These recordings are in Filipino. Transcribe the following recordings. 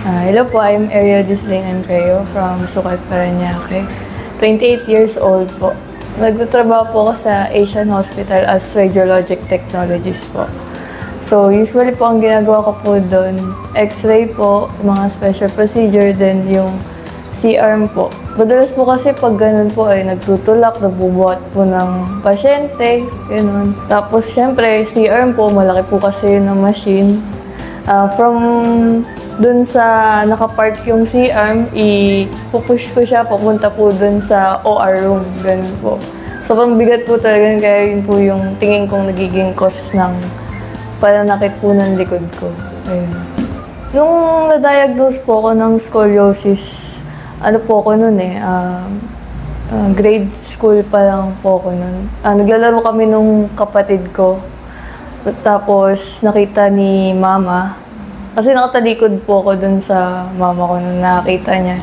Hello po, I'm Ariel Gislaine Antreo from Sukat, Parañaque. 28 years old po. Nagtatrabaho po ako sa Asian Hospital as Radiologic Technologist po. So, usually po ang ginagawa ko po doon, X-ray po, mga special procedure, then yung C-arm po. Madalas po kasi pag ganun po ay nagtutulak, nagbubuhat po ng pasyente, ganun. Tapos, syempre, C-arm po, malaki po kasi yun ng machine. From dun sa nakapark yung C-arm, ipupush ko siya papunta po dun sa OR room, ganun po. Sobrang bigat po talaga, kaya yun po yung tingin kong nagiging cause ng pananakit po ng likod ko. Ayun. Nung na-diagnose po ako ng scoliosis, ano po ako nun grade school pa lang po ako nun. Naglalaro kami nung kapatid ko. Tapos nakita ni mama, kasi nakatalikod po ako dun sa mama ko nung nakita niya,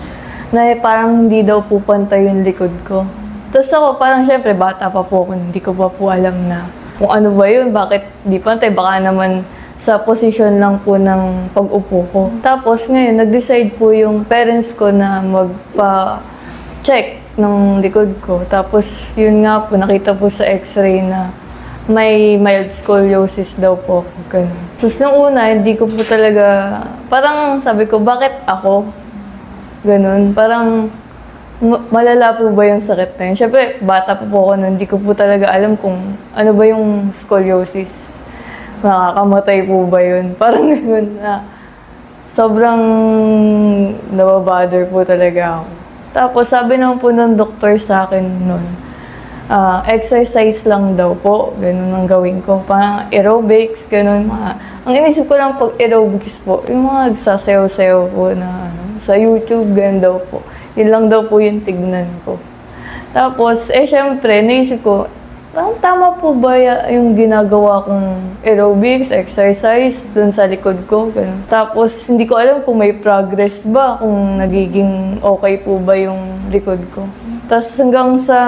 na parang hindi daw po pantay yung likod ko. Tapos ako parang syempre bata pa po ako, hindi ko pa po alam na kung ano ba yun, bakit di pantay, baka naman sa position lang po ng pag-upo ko. Tapos ngayon, nag-decide po yung parents ko na magpa-check ng likod ko. Tapos yun nga po, nakita po sa x-ray na may mild scoliosis daw po. Ganun. So, nung una, hindi ko po talaga, parang sabi ko, bakit ako? Ganun. Parang, malala po ba yung sakit na yun? Siyempre, bata pa po ako nun, hindi ko po talaga alam kung ano ba yung scoliosis. Nakakamatay po ba yun? Parang ganun na, sobrang nababother po talaga ako. Tapos, sabi naman po ng doktor sa akin nun, exercise lang daw po, ganun ang gawin ko. Parang aerobics, ganun. Ang inisip ko lang pag aerobics po, yung mga sasayaw-sayaw po na sa YouTube, ganun daw po. Yun lang daw po yung tignan ko. Tapos, syempre, naisip ko, tama po ba yung ginagawa kong aerobics, exercise, dun sa likod ko? Ganun. Tapos, hindi ko alam kung may progress ba, kung nagiging okay po ba yung likod ko. Tapos, hanggang sa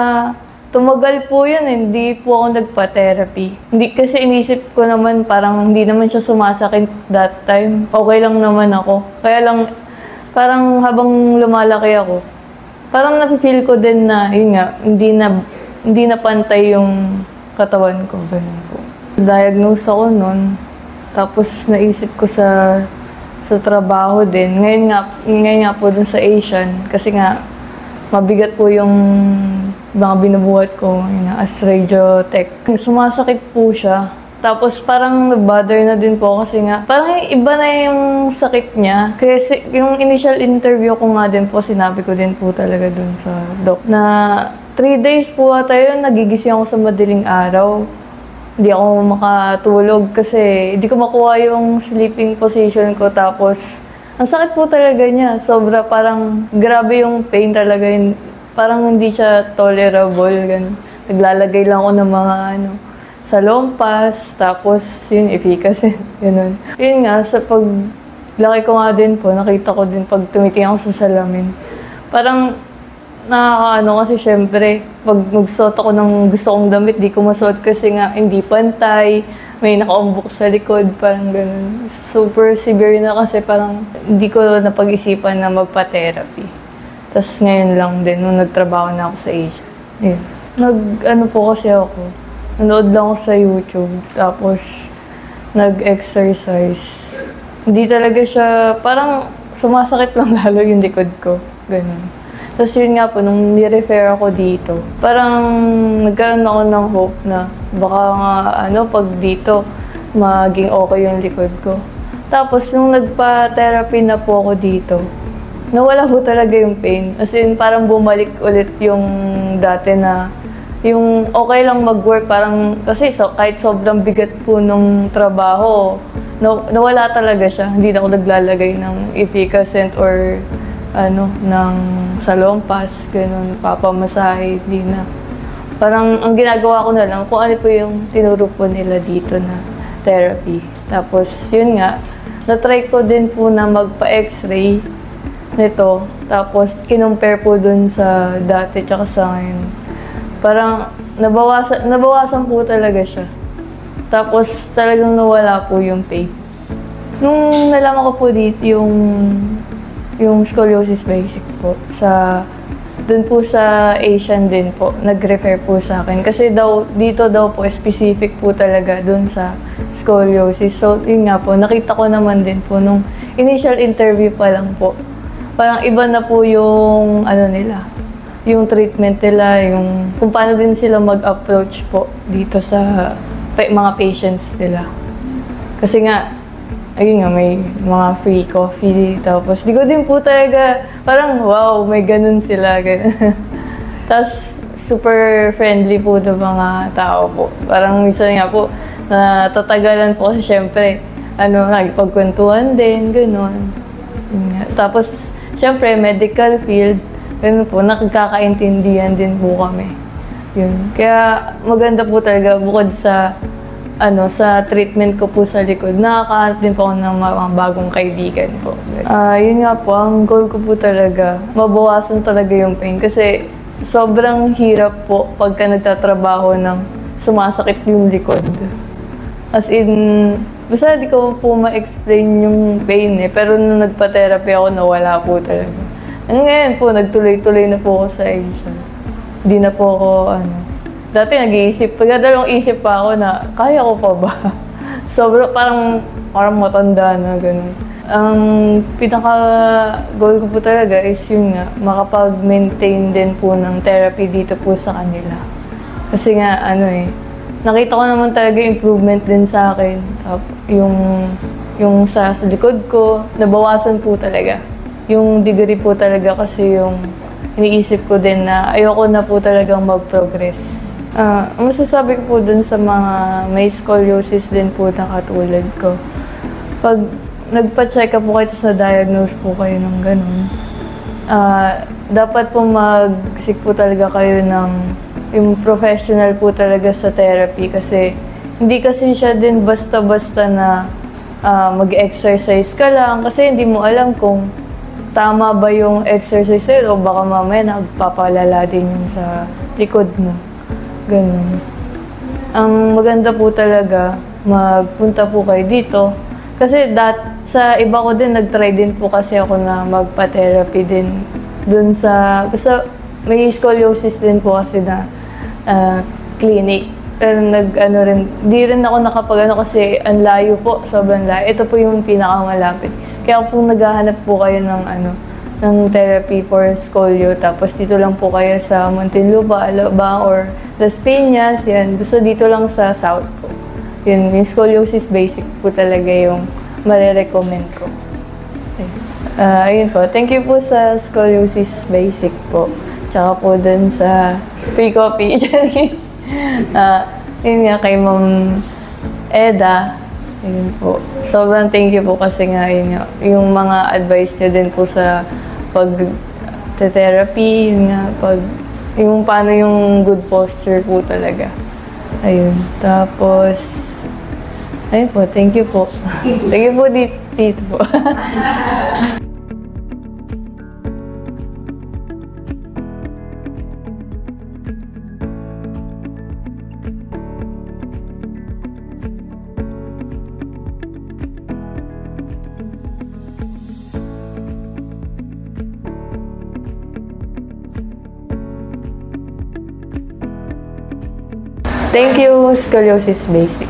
tumagal po yun, hindi po ako nagpa-therapy. Hindi, kasi inisip ko naman parang hindi naman siya sumasakit that time. Okay lang naman ako. Kaya lang, parang habang lumalaki ako, parang nafe-feel ko din na, yun nga, hindi na pantay yung katawan ko. Ganun po. Diagnose ako nun. Tapos naisip ko sa trabaho din. Ngayon nga po dun sa Asian, kasi nga, mabigat po yung mga binubuhat ko as radiotech. Sumasakit po siya. Tapos parang nag-bother na din po kasi nga, parang iba na yung sakit niya. Kasi yung initial interview ko nga din po, sinabi ko din po talaga dun sa doc na 3 days po ata yun, nagigising ako sa madaling araw. Hindi ako makatulog kasi hindi ko makuha yung sleeping position ko. Tapos ang sakit po talaga niya. Sobra, parang grabe yung pain talaga. Parang hindi siya tolerable. Ganun. Naglalagay lang ako ng mga sa lompas, tapos yun, efficacy. Ganun. Yun nga, sa paglaki ko nga din po, nakita ko din pag tumitingin ako sa salamin. Parang nakakaano kasi syempre, pag magsuot ako ng gusto kong damit, di ko masuot kasi nga hindi pantay. May nakaumbok sa likod, parang ganun. Super severe na kasi parang hindi ko napag-isipan na magpa-therapy. Tapos ngayon lang din, nung nagtrabaho na ako sa Asia. Yun. Nag-ano po kasi ako, nanood lang ako sa YouTube, tapos nag-exercise. Hindi talaga siya, parang sumasakit lang lalo yung likod ko. Ganun. Tapos yun nga po, nung ni-refer ako dito, parang nagkaroon ako ng hope na baka nga, pag dito, maging okay yung likod ko. Tapos, nung nagpa-therapy na po ako dito, nawala po talaga yung pain. As in, parang bumalik ulit yung dati na, yung okay lang mag-work, parang, kasi kahit sobrang bigat po nung trabaho, nawala talaga siya. Hindi na ako naglalagay ng efficacent or ng salompas, ganun, papamasahe, hindi na. Parang ang ginagawa ko na lang kung ano po yung tinuro po nila dito na therapy. Tapos, yun nga, na-try ko din po na magpa-x-ray nito. Tapos, kinumpare po dun sa dati tsaka sa ngayon. Parang, nabawasan po talaga siya. Tapos, talagang nawala po yung pain. Nung nalaman ko po dito yung yung scoliosis basic po. Doon po sa Asian din po, nag-refer po sa akin. Kasi dito daw po, specific po talaga doon sa scoliosis. So, yun nga po, nakita ko naman din po nung initial interview pa lang po. Parang iba na po yung, yung treatment nila, yung kung paano din sila mag-approach po dito sa mga patients nila. Kasi nga, ayun nga, may mga free coffee. Tapos, di ko din po talaga, parang, wow, may ganun sila. Ganun. Tapos, super friendly po ng mga tao po. Parang minsan nga po, natatagalan po kasi syempre, nagpagkwentuhan din, ganun. Tapos, syempre, medical field, ganun po, nakakakaintindihan din po kami. Yun. Kaya, maganda po talaga, bukod sa sa treatment ko po sa likod, nakakahanap din po ako ng mga bagong kaibigan po. Yun nga po, ang goal ko po talaga, mabawasan talaga yung pain. Kasi sobrang hirap po pagka nagtatrabaho ng sumasakit yung likod. As in, basta di ko po ma-explain yung pain pero nung nagpa-therapy ako, nawala po talaga. Ngayon po, nagtuloy-tuloy na po ako sa Asia. Hindi na po ako, dati nag-iisip, pagkadalawang isip pa ako na, kaya ko pa ba? Sobrang parang matanda na, gano'n. Ang pinaka-goal ko po talaga is yun nga, makapag-maintain din po ng therapy dito po sa kanila. Kasi nga, nakita ko naman talaga improvement din sa akin. Yung sa likod ko, nabawasan po talaga. Yung degree po talaga kasi yung iniisip ko din na ayoko na po talagang mag-progress. Ang masasabi ko po dun sa mga may scoliosis din po na katulad ko, pag nagpa-check up po kayo sa diagnose po kayo ng ganun, dapat po mag-seek po talaga kayo ng yung professional po talaga sa therapy kasi hindi kasi siya din basta-basta na mag-exercise ka lang kasi hindi mo alam kung tama ba yung exercise o baka mamaya nagpapalala din yun sa likod mo. Ganun. Ang maganda po talaga, magpunta po kayo dito. Kasi sa iba ko din, nag-try din po kasi ako na magpa-therapy din. Dun may scoliosis din po kasi na clinic. Pero di rin ako kasi ang layo po, sobrang layo. Ito po yung pinakamalapit. Kaya po naghahanap po kayo ng therapy for scolio. Tapos dito lang po kayo sa Muntinlupa, Alabang, or Las Piñas, yan. Basta dito lang sa South po. Yun, yung scoliosis basic po talaga yung marirecommend ko. Ayun po. Thank you po sa scoliosis basic po. Tsaka po dun sa free coffee. Yun nga kay Ma'am Eda. Yun po. Sobrang thank you po kasi nga yun nga, yung mga advice niya din po sa pag-therapy, yung paano yung good posture po talaga. Ayun. Tapos, ayun po, thank you po. Thank you po dito po. Thank you, Scoliosis Basic.